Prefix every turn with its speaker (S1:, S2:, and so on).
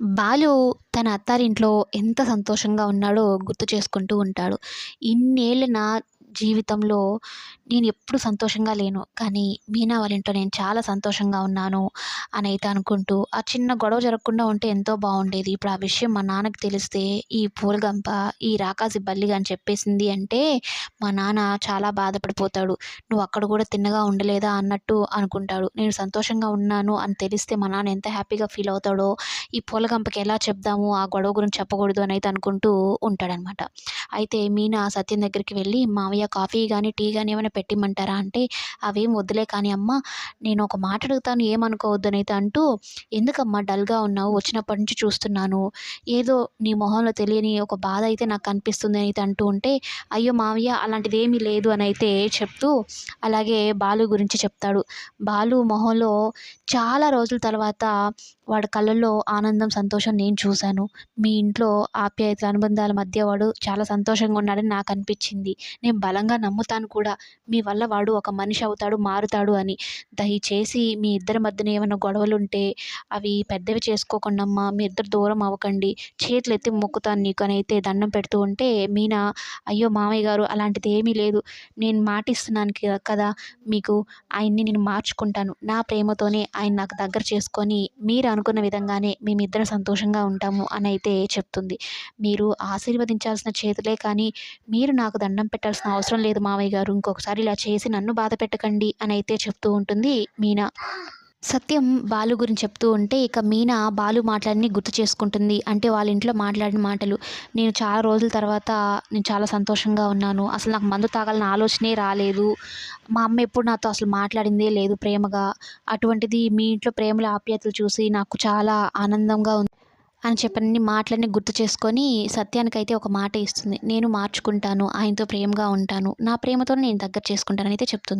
S1: బాలు తన అత్తారింట్లో ఎంత సంతోషంగా ఉన్నాడో గుర్తు చేసుకుంటూ ఉంటాడు. ఇన్నేళ్ల నా జీవితంలో నేనెప్పుడు సంతోషంగా లేను. కానీ మీనా వాళ్ళ ఇంట్లో నేను చాలా సంతోషంగా ఉన్నాను అనైతే అనుకుంటూ, ఆ చిన్న గొడవ జరగకుండా ఉంటే ఎంతో బావుండేది. ఇప్పుడు ఆ విషయం మా నాన్నకి తెలిస్తే ఈ పూలగంప, ఈ రాకాసి బల్లి గాని చెప్పేసింది అంటే మా నాన్న చాలా బాధపడిపోతాడు. "నువ్వు అక్కడ కూడా తిన్నగా ఉండలేదా" అన్నట్టు అనుకుంటాడు. నేను సంతోషంగా ఉన్నాను అని తెలిస్తే మా నాన్న ఎంత హ్యాపీగా ఫీల్ అవుతాడో ఈ పూలగంపకి ఎలా చెప్దాము, ఆ గొడవ గురించి చెప్పకూడదు అనైతే అనుకుంటూ ఉంటాడనమాట. అయితే మీనా సత్యం దగ్గరికి వెళ్ళి, "మావయ్య కాఫీ గాని, టీ గాని ఏమైనా పెట్టిమ్మంటారా?" అంటే, "అవేం వద్దులే కానీ అమ్మ, నేను ఒక మాట అడుగుతాను ఏమనుకోవద్దు" అనైతే అంటూ, "ఎందుకమ్మా డల్‌గా ఉన్నావు? వచ్చినప్పటి నుంచి చూస్తున్నాను. ఏదో నీ మొహంలో తెలియని ఒక బాధ అయితే నాకు కనిపిస్తుంది" అనైతే అంటూ ఉంటే, "అయ్యో మావయ్య అలాంటిదేమీ లేదు" అనైతే చెప్తూ, అలాగే బాలు గురించి చెప్తాడు. బాలు మొహంలో చాలా రోజుల తర్వాత వాడి కళ్ళల్లో ఆనందం, సంతోషం నేను చూశాను. మీ ఇంట్లో ఆప్యాయత, అనుబంధాల మధ్య వాడు చాలా సంతోషంగా ఉన్నాడని నాకనిపిచ్చింది. నేను బలంగా నమ్ముతాను కూడా. మీ వల్ల వాడు ఒక మనిషి అవుతాడు, మారుతాడు అని. దయచేసి మీ ఇద్దరి మధ్యన ఏమన్నా గొడవలుంటే అవి పెద్దవి చేసుకోకండమ్మా. మీ ఇద్దరు దూరం అవ్వకండి. చేతులెత్తి మొక్కుతాను నీకు అనైతే దండం పెడుతూ ఉంటే మీనా, "అయ్యో! మామయ్య గారు అలాంటిదేమీ లేదు. నేను మాటిస్తున్నాను కదా మీకు. ఆయన్ని నేను మార్చుకుంటాను. నా ప్రేమతోనే ఆయన నాకు దగ్గర చేసుకొని మీరు అనుకున్న విధంగానే మేమిద్దరం సంతోషంగా ఉంటాము" అనైతే చెప్తుంది. "మీరు ఆశీర్వదించాల్సిన చేతులే కానీ, మీరు నాకు దండం పెట్టాల్సిన అవసరం లేదు మావయ్య గారు. ఇంకొకసారి ఇలా చేసి నన్ను బాధ పెట్టకండి" అనైతే చెప్తూ ఉంటుంది మీనా. సత్యం బాలు గురించి చెప్తూ ఉంటే, ఇక మీనా బాలు మాటలన్నీ గుర్తు చేసుకుంటుంది. అంటే వాళ్ళ ఇంట్లో మాట్లాడిన మాటలు. "నేను చాలా రోజుల తర్వాత నేను చాలా సంతోషంగా ఉన్నాను. అసలు నాకు మందు తాగాలన్న ఆలోచనే రాలేదు. మా అమ్మ ఎప్పుడు నాతో అసలు మాట్లాడిందే లేదు ప్రేమగా. అటువంటిది మీ ఇంట్లో ప్రేమల ఆప్యాయతలు చూసి నాకు చాలా ఆనందంగా ఉంది" అని చెప్పని మాటలన్నీ గుర్తు చేసుకొని సత్యానికైతే ఒక మాట ఇస్తుంది. "నేను మార్చుకుంటాను. ఆయనతో ప్రేమగా ఉంటాను. నా ప్రేమతోనే నేను దగ్గర చేసుకుంటాను" అనైతే చెప్తుంది.